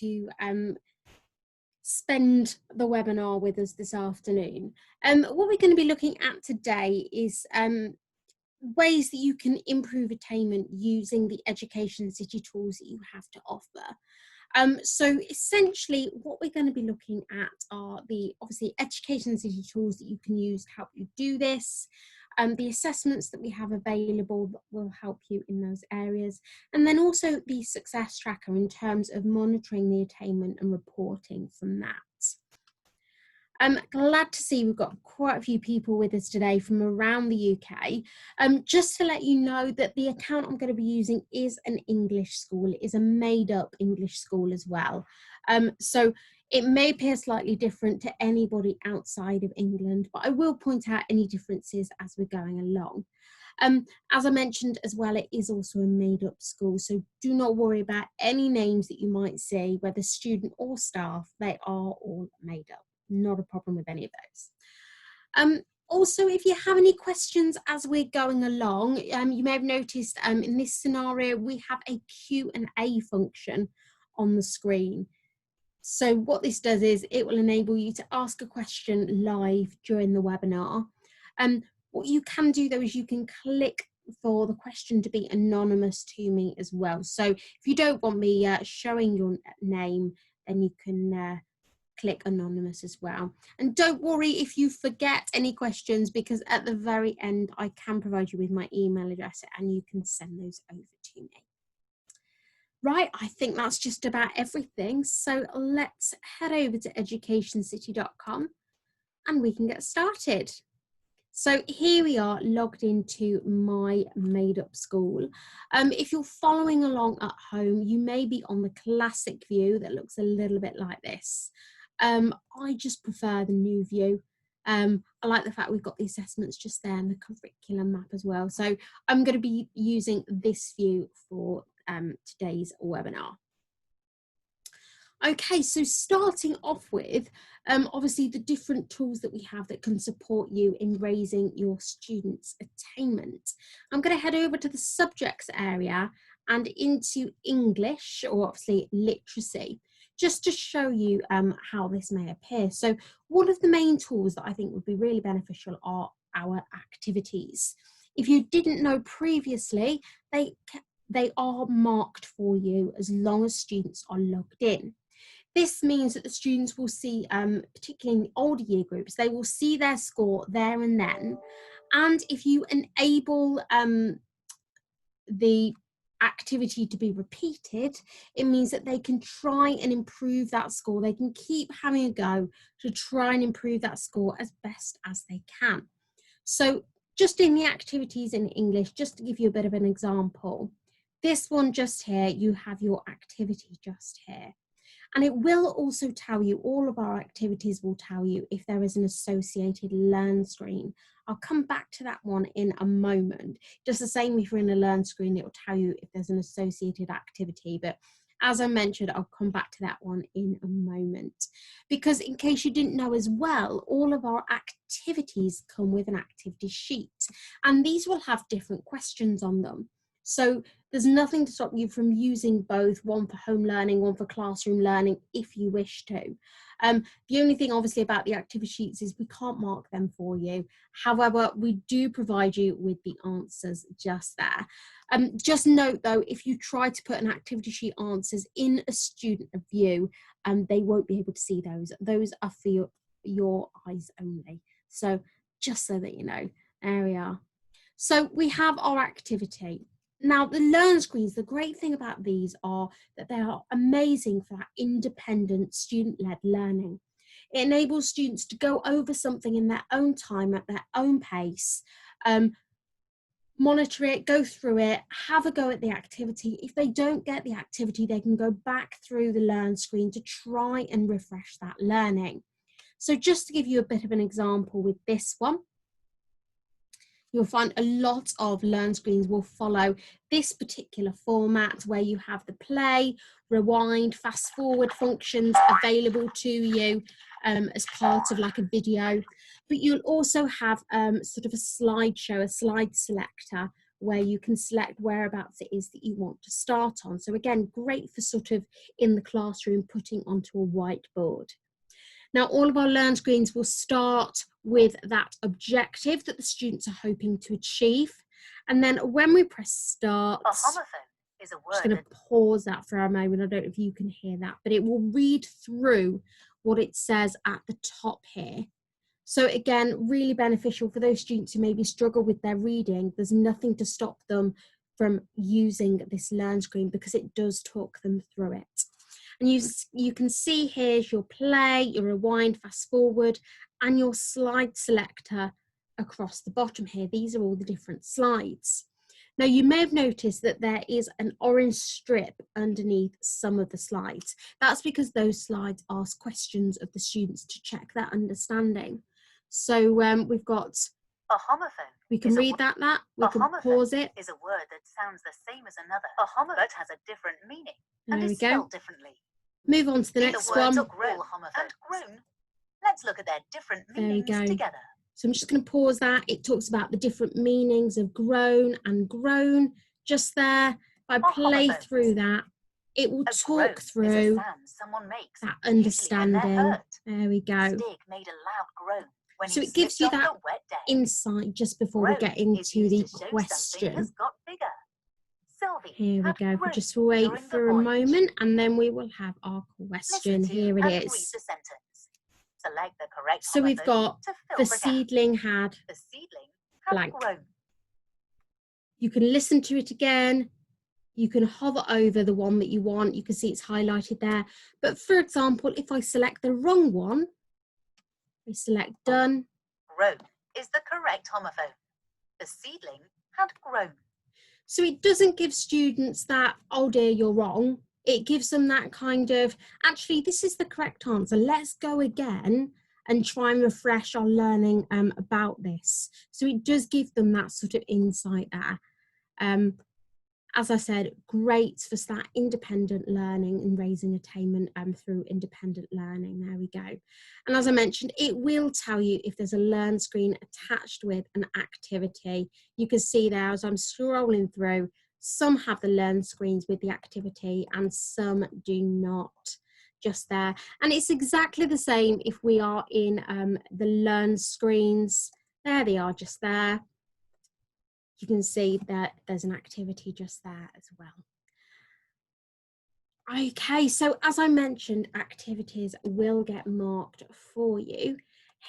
to spend the webinar with us this afternoon. What we're going to be looking at today is ways that you can improve attainment using the Education City tools that you have to offer. So essentially what we're going to be looking at are the obviously Education City tools that you can use to help you do this, the assessments that we have available that will help you in those areas, and then also the success tracker in terms of monitoring the attainment and reporting from that. I'm glad to see we've got quite a few people with us today from around the UK. Just to let you know that the account I'm going to be using is an English school. It is a made-up English school as well. So it may appear slightly different to anybody outside of England, but I will point out any differences as we're going along. As I mentioned as well, it is also a made-up school, so do not worry about any names that you might see, whether student or staff. They are all made up. Not a problem with any of those. Also, if you have any questions as we're going along, you may have noticed in this scenario we have a Q&A function on the screen. So what this does is it will enable you to ask a question live during the webinar. What you can do though is you can click for the question to be anonymous to me as well. So if you don't want me showing your name, then you can click anonymous as well. And don't worry if you forget any questions, because at the very end I can provide you with my email address and you can send those over to me. Right, I think that's just about everything. So let's head over to educationcity.com and we can get started. So here we are logged into my made-up school. If you're following along at home, you may be on the classic view that looks a little bit like this. I just prefer the new view. I like the fact we've got the assessments just there and the curriculum map as well. So I'm going to be using this view for today's webinar. Okay, so starting off with, obviously the different tools that we have that can support you in raising your students' attainment. I'm going to head over to the subjects area and into English, or obviously literacy, just to show you how this may appear. So one of the main tools that I think would be really beneficial are our activities. If you didn't know previously, they are marked for you as long as students are logged in. This means that the students will see, particularly in the older year groups, they will see their score there and then. And if you enable the activity to be repeated, it means that they can try and improve that score. They can keep having a go to try and improve that score as best as they can. So just in the activities in English, just to give you a bit of an example, this one just here, you have your activity just here. And it will also tell you, all of our activities will tell you if there is an associated learn screen. I'll come back to that one in a moment. Just the same if you're in a learn screen, it will tell you if there's an associated activity. But as I mentioned, I'll come back to that one in a moment. Because in case you didn't know as well, all of our activities come with an activity sheet. And these will have different questions on them. So there's nothing to stop you from using both, one for home learning, one for classroom learning, if you wish to. The only thing obviously about the activity sheets is we can't mark them for you. However, we do provide you with the answers just there. Just note though, if you try to put an activity sheet answers in a student view, they won't be able to see those. Those are for your eyes only. So just so that you know, there we are. So we have our activity. Now, the learn screens, the great thing about these are that they are amazing for that independent student-led learning. It enables students to go over something in their own time, at their own pace, monitor it, go through it, have a go at the activity. If they don't get the activity, they can go back through the learn screen to try and refresh that learning. So just to give you a bit of an example with this one, you'll find a lot of learn screens will follow this particular format where you have the play, rewind, fast forward functions available to you as part of like a video. But you'll also have sort of a slideshow, a slide selector, where you can select whereabouts it is that you want to start on. So again, great for sort of in the classroom putting onto a whiteboard. Now, all of our learn screens will start with that objective that the students are hoping to achieve. And then when we press start, A homophone is a word. I'm just going to pause that for a moment. I don't know if you can hear that, but it will read through what it says at the top here. So again, really beneficial for those students who maybe struggle with their reading. There's nothing to stop them from using this learn screen because it does talk them through it. And you can see here's your play, your rewind, fast forward, and your slide selector across the bottom here. These are all the different slides. Now, you may have noticed that there is an orange strip underneath some of the slides. That's because those slides ask questions of the students to check their understanding. So we've got a homophone. We can read that. We can pause it. Is a word that sounds the same as another. A homophone but has a different meaning and is spelled differently. Move on to the next one. Grown and grown. Let's look at their different meanings together. So I'm just going to pause that. It talks about the different meanings of grown and grown. Just there, if I play through that, it will talk through that understanding. There we go. Stig made a loud groan when so it gives you that insight just before we get into the question. Has got bigger. Sylvie, here we go. We'll just wait for a moment and then we will have our question. Here it is. Select the correct so we've got the seedling had blank. Grown. You can listen to it again. You can hover over the one that you want. You can see it's highlighted there. But for example, if I select the wrong one, we select done. Grown is the correct homophone. The seedling had grown. So it doesn't give students that, oh dear, you're wrong. It gives them that kind of, actually, this is the correct answer. Let's go again and try and refresh our learning about this. So it does give them that sort of insight there. As I said, great for that independent learning and raising attainment through independent learning. There we go. And as I mentioned, it will tell you if there's a learn screen attached with an activity. You can see there as I'm scrolling through, some have the learn screens with the activity and some do not, just there. And it's exactly the same if we are in the learn screens. There they are, just there. You can see that there's an activity just there as well. Okay, so as I mentioned, activities will get marked for you.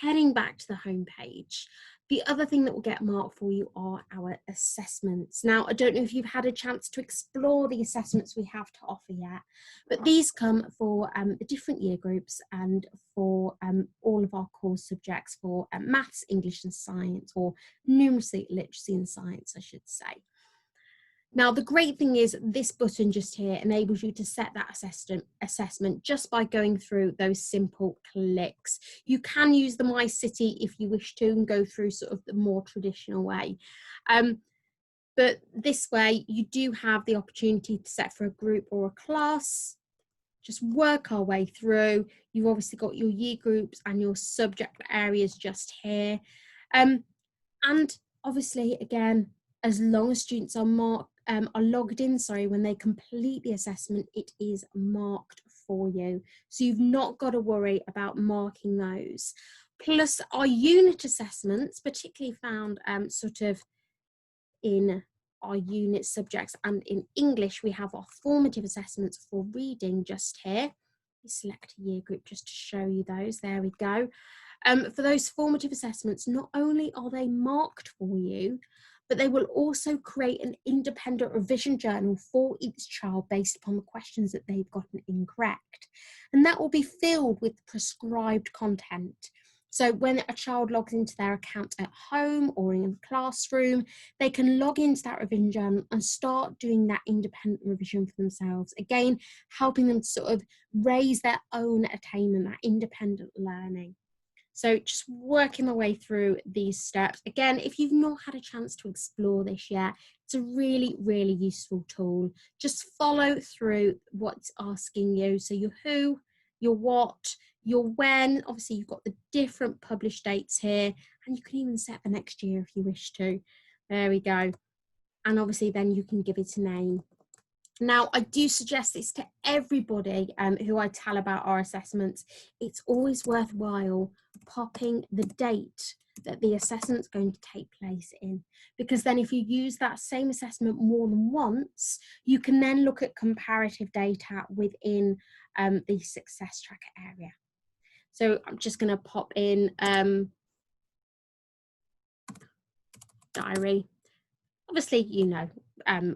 Heading back to the home page, the other thing that will get marked for you are our assessments. Now, I don't know if you've had a chance to explore the assessments we have to offer yet, but these come for the different year groups and for all of our core subjects for maths, English and science, or numeracy, literacy and science, I should say. Now, the great thing is this button just here enables you to set that assessment just by going through those simple clicks. You can use the My City if you wish to and go through sort of the more traditional way. But this way, you do have the opportunity to set for a group or a class. Just work our way through. You've obviously got your year groups and your subject areas just here. And obviously, again, as long as students are logged in, when they complete the assessment, it is marked for you. So you've not got to worry about marking those. Plus our unit assessments, particularly found sort of in our unit subjects and in English, we have our formative assessments for reading just here. We select a year group just to show you those. There we go. For those formative assessments, not only are they marked for you, but they will also create an independent revision journal for each child based upon the questions that they've gotten incorrect. And that will be filled with prescribed content. So when a child logs into their account at home or in a classroom, they can log into that revision journal and start doing that independent revision for themselves. Again, helping them to sort of raise their own attainment, that independent learning. So just working my way through these steps. Again, if you've not had a chance to explore this yet, it's a really, really useful tool. Just follow through what's asking you. So your who, your what, your when. Obviously, you've got the different published dates here, and you can even set the next year if you wish to. There we go. and obviously then you can give it a name. Now, I do suggest this to everybody who I tell about our assessments. It's always worthwhile popping the date that the assessment's going to take place in, because then if you use that same assessment more than once, you can then look at comparative data within the success tracker area. So I'm just going to pop in diary. Obviously, you know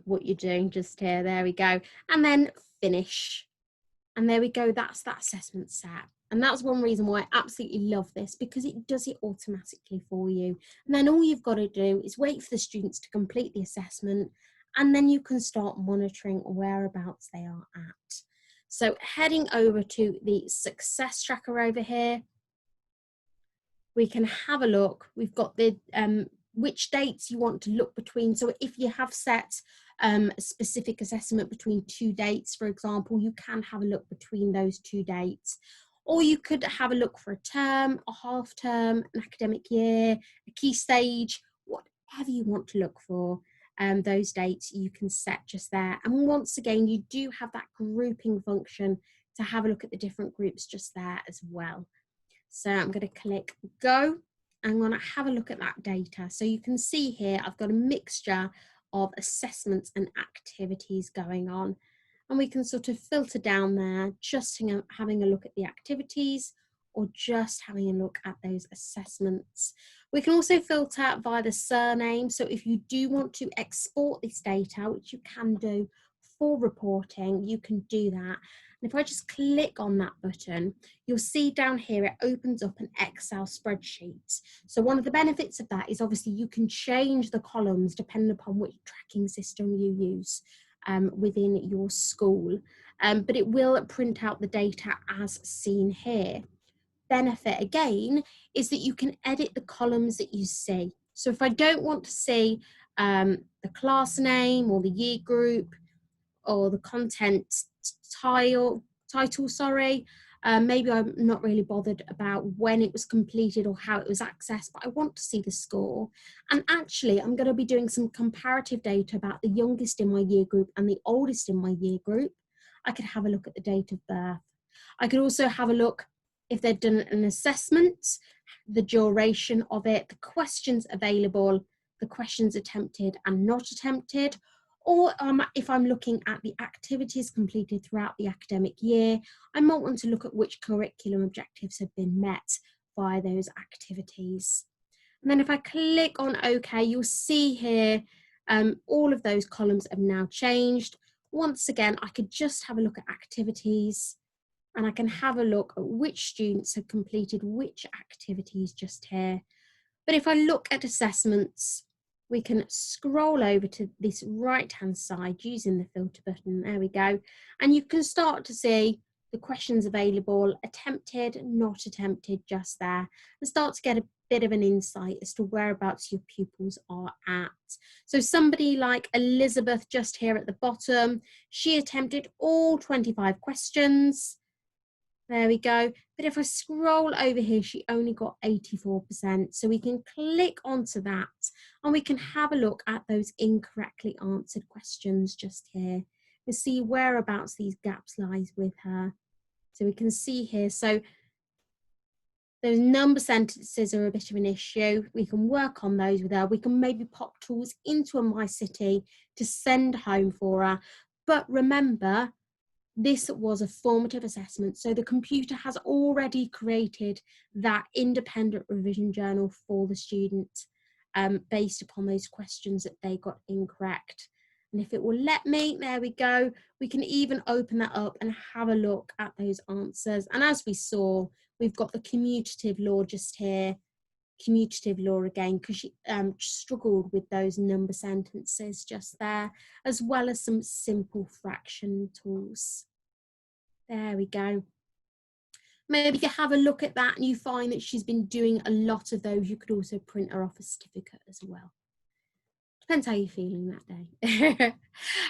what you're doing just here. There we go. And then finish. And there we go. That's that assessment set. And that's one reason why I absolutely love this, because it does it automatically for you. And then all you've got to do is wait for the students to complete the assessment, and then you can start monitoring whereabouts they are at. So heading over to the success tracker over here, we can have a look. We've got the which dates you want to look between. So if you have set a specific assessment between 2 dates, for example, you can have a look between those 2 dates. Or you could have a look for a term, a half term, an academic year, a key stage, whatever you want to look for. Those dates you can set just there. And once again, you do have that grouping function to have a look at the different groups just there as well. So I'm going to click go. I'm going to have a look at that data. So you can see here, I've got a mixture of assessments and activities going on. And we can sort of filter down there, just having a look at the activities or just having a look at those assessments. We can also filter via the surname. So if you do want to export this data, which you can do for reporting, you can do that. And if I just click on that button, you'll see down here it opens up an Excel spreadsheet. So one of the benefits of that is obviously you can change the columns depending upon which tracking system you use within your school, but it will print out the data as seen here. Benefit again is that you can edit the columns that you see. So if I don't want to see the class name or the year group or the content title, maybe I'm not really bothered about when it was completed or how it was accessed, but I want to see the score. And actually, I'm going to be doing some comparative data about the youngest in my year group and the oldest in my year group. I could have a look at the date of birth. I could also have a look if they'd done an assessment, the duration of it, the questions available, the questions attempted and not attempted, or if I'm looking at the activities completed throughout the academic year, I might want to look at which curriculum objectives have been met by those activities. And then if I click on OK, you'll see here all of those columns have now changed. Once again, I could just have a look at activities, and I can have a look at which students have completed which activities just here. But if I look at assessments, we can scroll over to this right-hand side using the filter button. There we go. And you can start to see the questions available, attempted, not attempted, just there, and start to get a bit of an insight as to whereabouts your pupils are at. So somebody like Elizabeth just here at the bottom, she attempted all 25 questions. There we go. But if I scroll over here, she only got 84%. So we can click onto that and we can have a look at those incorrectly answered questions just here and see whereabouts these gaps lies with her. So we can see here. So those number sentences are a bit of an issue. We can work on those with her. We can maybe pop tools into a My City to send home for her. But remember, this was a formative assessment, so the computer has already created that independent revision journal for the student based upon those questions that they got incorrect. And if it will let me, there we go, we can even open that up and have a look at those answers. And as we saw, we've got the commutative law just here, commutative law again, because she struggled with those number sentences just there, as well as some simple fraction tools. There we go. Maybe you have a look at that and you find that she's been doing a lot of those. You could also print her off a certificate as well. Depends how you're feeling that day.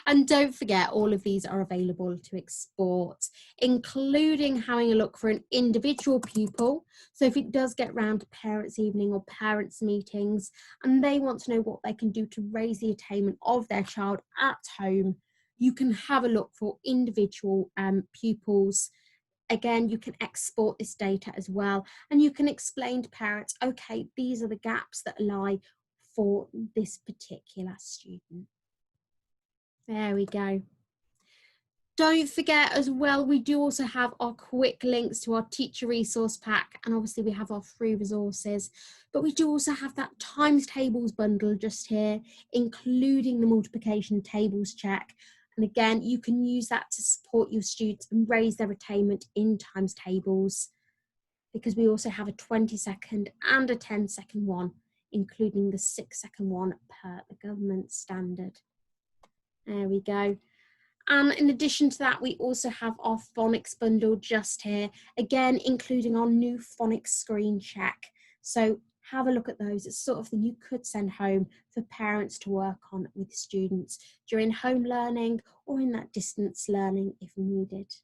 And don't forget, all of these are available to export, including having a look for an individual pupil. So if it does get round to parents' evening or parents' meetings, and they want to know what they can do to raise the attainment of their child at home, you can have a look for individual pupils. Again, you can export this data as well, and you can explain to parents, okay, these are the gaps that lie for this particular student. There we go. Don't forget as well, we do also have our quick links to our teacher resource pack, and obviously we have our free resources, but we do also have that times tables bundle just here, including the multiplication tables check. And again, you can use that to support your students and raise their attainment in times tables, because we also have a 20-second and a 10-second one, including the 6-second one per the government standard. There we go. And in addition to that, we also have our phonics bundle just here, again, including our new phonics screen check. So have a look at those. It's sort of thing you could send home for parents to work on with students during home learning or in that distance learning if needed.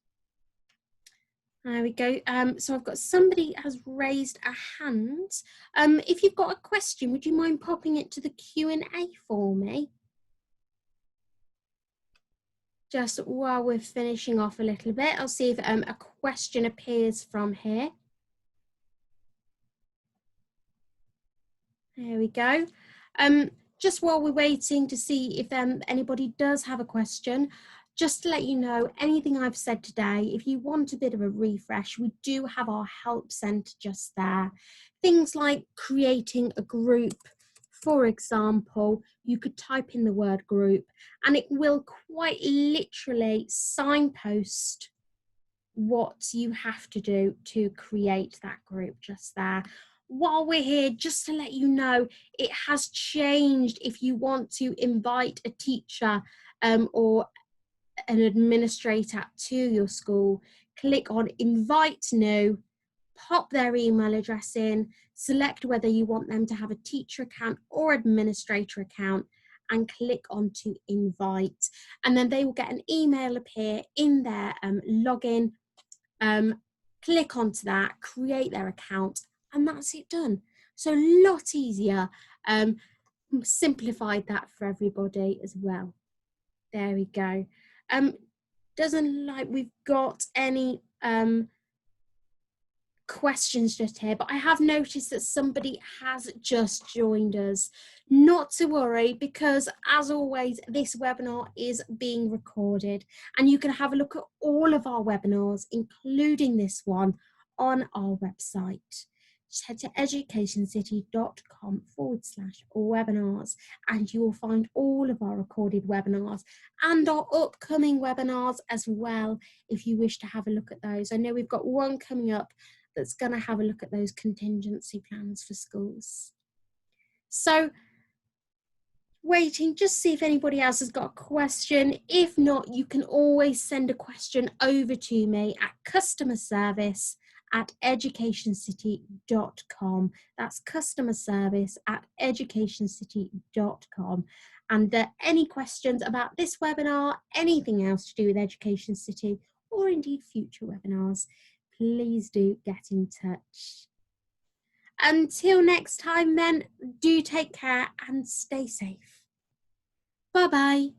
There we go. So I've got somebody has raised a hand. If you've got a question, would you mind popping it to the Q&A for me? Just while we're finishing off a little bit, I'll see if a question appears from here. There we go. Just while we're waiting to see if anybody does have a question, just to let you know, anything I've said today, if you want a bit of a refresh, we do have our help centre just there. Things like creating a group. For example, you could type in the word group and it will quite literally signpost what you have to do to create that group just there. While we're here, just to let you know, it has changed. If you want to invite a teacher or an administrator to your school, click on invite new, pop their email address in, select whether you want them to have a teacher account or administrator account, and click on to invite. And then they will get an email appear in their login. Click onto that, create their account, and that's it done. So a lot easier. Simplified that for everybody as well. There we go. Doesn't look like we've got any questions just here, but I have noticed that somebody has just joined us. Not to worry, because as always, this webinar is being recorded and you can have a look at all of our webinars, including this one, on our website. Just head to educationcity.com/webinars and you will find all of our recorded webinars and our upcoming webinars as well, if you wish to have a look at those. I know we've got one coming up that's going to have a look at those contingency plans for schools. So waiting, just see if anybody else has got a question. If not, you can always send a question over to me at customerservice@educationcity.com. That's customerservice@educationcity.com. And any questions about this webinar, anything else to do with Education City, or indeed future webinars, please do get in touch. Until next time then, do take care and stay safe. Bye-bye.